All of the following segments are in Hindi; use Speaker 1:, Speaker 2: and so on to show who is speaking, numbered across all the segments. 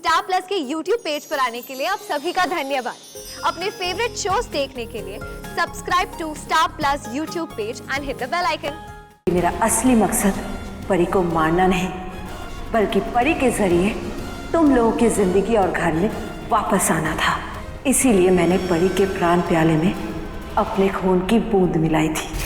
Speaker 1: स्टार प्लस के YouTube पेज पर आने के लिए आप सभी का धन्यवाद। अपने फेवरेट शोज देखने के लिए subscribe to Star Plus YouTube page and hit the bell icon.
Speaker 2: मेरा असली मकसद परी को मारना नहीं, बल्कि परी के जरिए तुम लोगों की जिंदगी और घर में वापस आना था। इसीलिए मैंने परी के प्राण प्याले में अपने खून की बूंद मिलाई थी।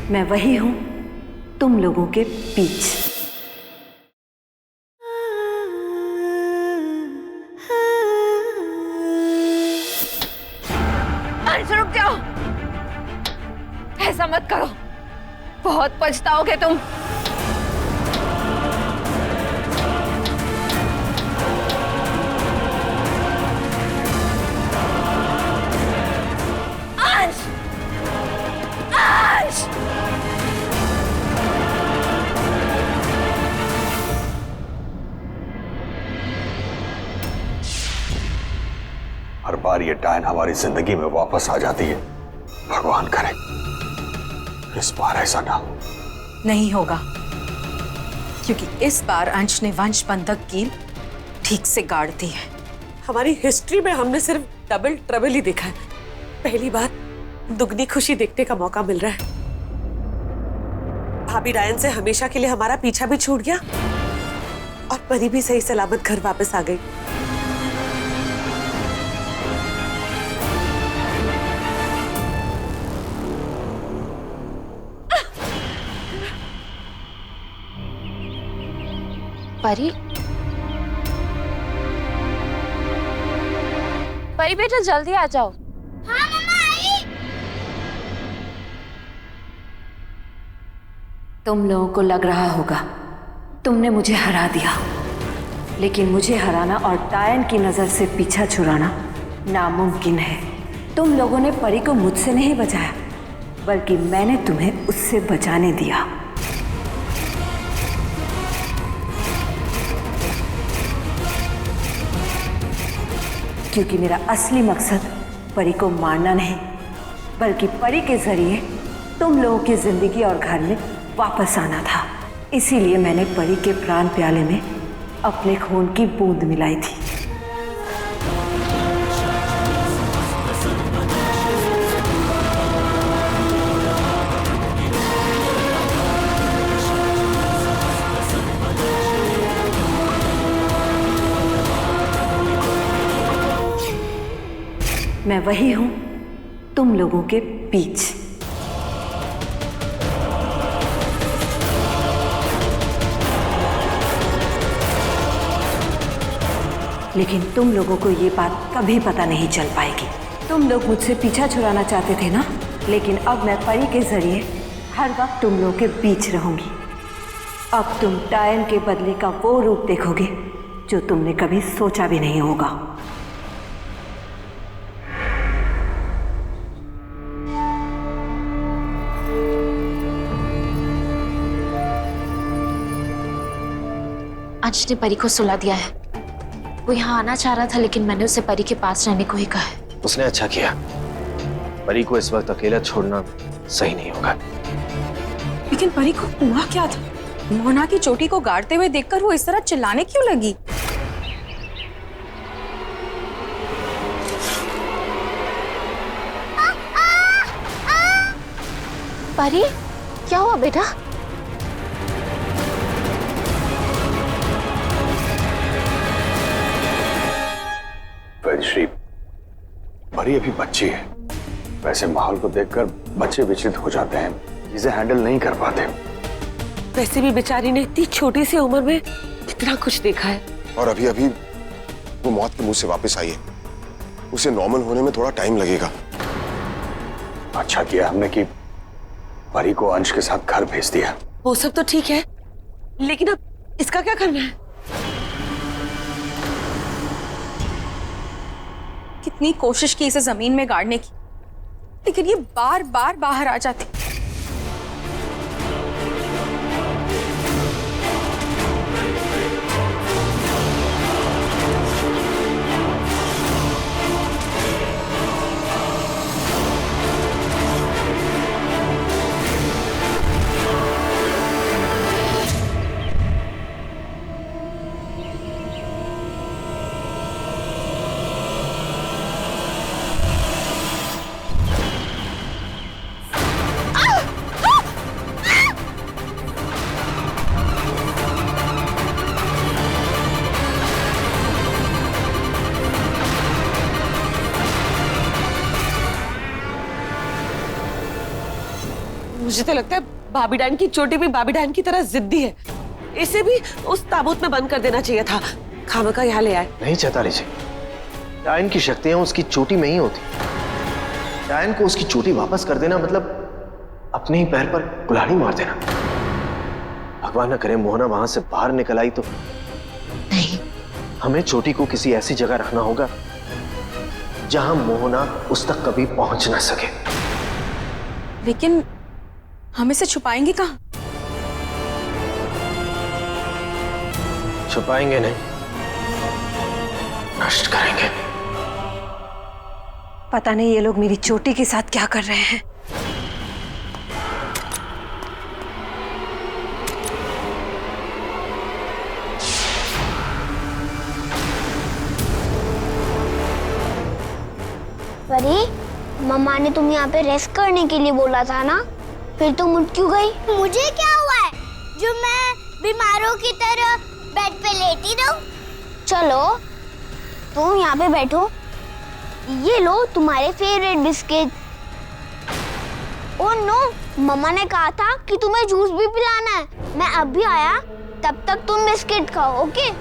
Speaker 2: मैं वही हूं तुम लोगों के बीच।
Speaker 1: रुक जाओ, ऐसा मत करो, बहुत पछताओगे तुम। अंश! अंश!
Speaker 3: हर बार ये डायन हमारी जिंदगी में वापस आ जाती है। भगवान करे इस बार ऐसा ना हो।
Speaker 4: नहीं होगा, क्योंकि इस बार अंश ने वंश बंधक कील ठीक से गाड़ दी है।
Speaker 5: हमारी हिस्ट्री में हमने सिर्फ डबल ट्रबल ही देखा है। पहली बार दुगनी खुशी देखने का मौका मिल रहा है। भाभी डायन से हमेशा के लिए हमारा पीछा भी छूट गया और परी भी सही सलामत घर वापस आ गई।
Speaker 1: परी, परी बेटा जल्दी आ जाओ। हाँ मम्मा आई।
Speaker 2: तुम लोगों को लग रहा होगा तुमने मुझे हरा दिया, लेकिन मुझे हराना और डायन की नजर से पीछा छुड़ाना नामुमकिन है। तुम लोगों ने परी को मुझसे नहीं बचाया, बल्कि मैंने तुम्हें उससे बचाने दिया। क्योंकि मेरा असली मकसद परी को मारना नहीं, बल्कि परी के जरिए तुम लोगों की जिंदगी और घर में वापस आना था। इसीलिए मैंने परी के प्राण प्याले में अपने खून की बूंद मिलाई थी। मैं वही हूं तुम लोगों के बीच। लेकिन तुम लोगों को ये बात कभी पता नहीं चल पाएगी। तुम लोग मुझसे पीछा छुड़ाना चाहते थे ना, लेकिन अब मैं परी के जरिए हर वक्त तुम लोगों के बीच रहूंगी। अब तुम डायन के बदले का वो रूप देखोगे जो तुमने कभी सोचा भी नहीं होगा।
Speaker 6: अंश ने परी को सुला दिया है। वो यहाँ आना चाह रहा था, लेकिन मैंने उसे परी के पास रहने को ही कहा है।
Speaker 7: उसने अच्छा किया। परी को इस वक्त अकेला छोड़ना सही नहीं होगा।
Speaker 4: लेकिन परी को हुआ क्या था? मोहना की चोटी को गाड़ते हुए देखकर वो इस तरह चिल्लाने क्यों लगी?
Speaker 6: परी, क्या हुआ बेटा?
Speaker 3: वैश्री, परी अभी बच्ची है। वैसे माहौल को देखकर बच्चे विचलित हो जाते हैं, चीजें हैंडल नहीं कर पाते।
Speaker 5: वैसे भी बेचारी ने इतनी छोटी सी उम्र में इतना कुछ देखा है।
Speaker 8: और अभी अभी वो मौत के मुंह से वापस आई है। उसे नॉर्मल होने में थोड़ा टाइम लगेगा।
Speaker 3: अच्छा किया हमने कि परी को अंश के साथ घर भेज दिया।
Speaker 5: वो सब तो ठीक है, लेकिन अब इसका क्या करना है?
Speaker 4: कितनी कोशिश की इसे जमीन में गाड़ने की, लेकिन ये बार बार बाहर आ जाती।
Speaker 5: मुझे तो लगता है भाभी डायन की चोटी भी भाभी डायन की तरह जिद्दी है। इसे भी उस ताबूत में बंद कर देना चाहिए था। खामखा यहाँ ले आए।
Speaker 7: नहीं चैताली जी, डायन की शक्तियां उसकी चोटी में ही होती। डायन को उसकी चोटी वापस कर देना मतलब अपने ही पैर पर कुल्हाड़ी मार देना। भगवान न करे मोहना वहां से बाहर निकल आई तो।
Speaker 6: नहीं,
Speaker 7: हमें चोटी को किसी ऐसी जगह रखना होगा जहां मोहना उस तक कभी पहुंच ना सके।
Speaker 4: लेकिन हम इसे छुपाएंगे कहाँ?
Speaker 7: छुपाएंगे नहीं, नष्ट करेंगे।
Speaker 2: पता नहीं ये लोग मेरी चोटी के साथ क्या कर रहे हैं।
Speaker 9: परी, मम्मा ने तुम यहाँ पे रेस्ट करने के लिए बोला था ना, फिर तुम उठ क्यों गई? मुझे क्या हुआ है जो मैं बीमारों की तरह बेड पे लेटी रहूं? चलो तुम यहाँ पे बैठो, ये लो तुम्हारे फेवरेट बिस्किट। ओह नो, मम्मा ने कहा था कि तुम्हें जूस भी पिलाना है। मैं अभी आया, तब तक तुम बिस्किट खाओ, ओके?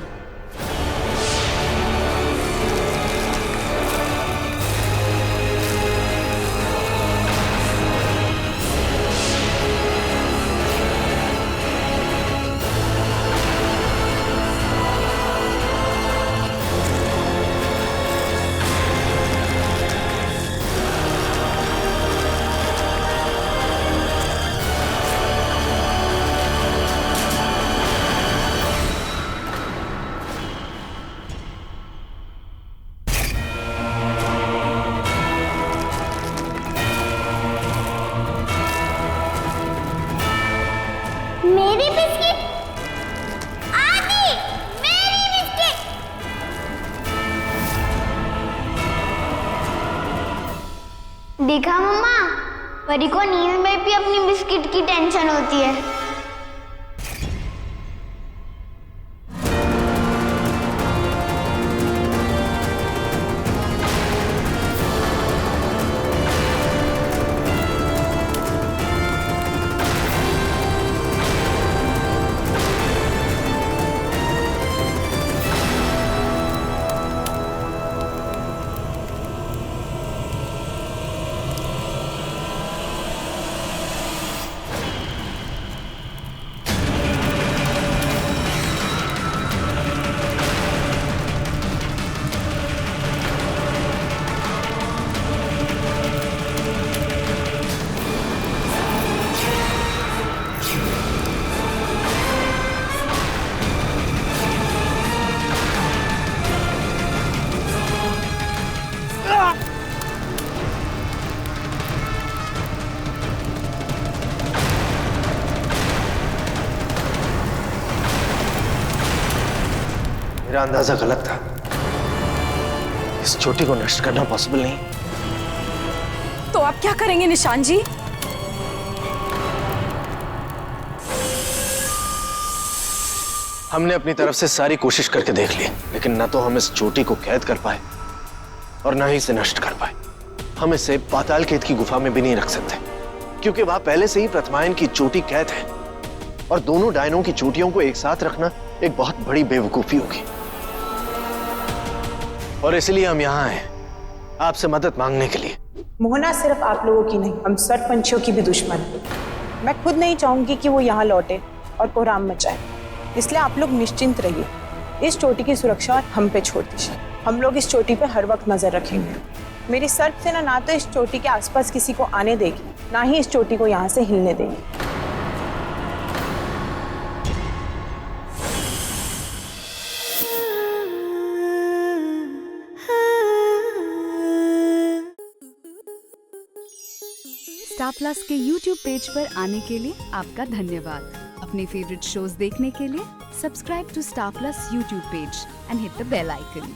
Speaker 9: मेरी बिस्किट आदि, मेरी बिस्किट। देखा मम्मा, परी को नींद में भी अपनी बिस्किट की टेंशन होती है।
Speaker 7: मेरा अंदाजा गलत था। इस चोटी को नष्ट करना पॉसिबल नहीं।
Speaker 4: तो आप क्या करेंगे निशान जी?
Speaker 7: हमने अपनी तरफ से सारी कोशिश करके देख ली, लेकिन न तो हम इस चोटी को कैद कर पाए और न ही इसे नष्ट कर पाए। हम इसे पाताल खेत की गुफा में भी नहीं रख सकते, क्योंकि वहां पहले से ही प्रथमायन की चोटी कैद है और दोनों डायनों की चोटियों को एक साथ रखना एक बहुत बड़ी बेवकूफी होगी। और इसलिए हम यहाँ आए आपसे मदद मांगने के लिए।
Speaker 10: मोहना सिर्फ आप लोगों की नहीं, हम सरपंचों की भी दुश्मन है। मैं खुद नहीं चाहूंगी कि वो यहाँ लौटे और कोहराम मचाए, इसलिए आप लोग निश्चिंत रहिए। इस चोटी की सुरक्षा हम पे छोड़ दीजिए। हम लोग इस चोटी पे हर वक्त नजर रखेंगे। मेरी सर्प सेना ना तो इस चोटी के आसपास किसी को आने देगी, ना ही इस चोटी को यहाँ से हिलने देगी।
Speaker 11: स्टार प्लस के YouTube पेज पर आने के लिए आपका धन्यवाद। अपने फेवरेट शोज देखने के लिए subscribe to Star Plus YouTube page and hit the bell icon.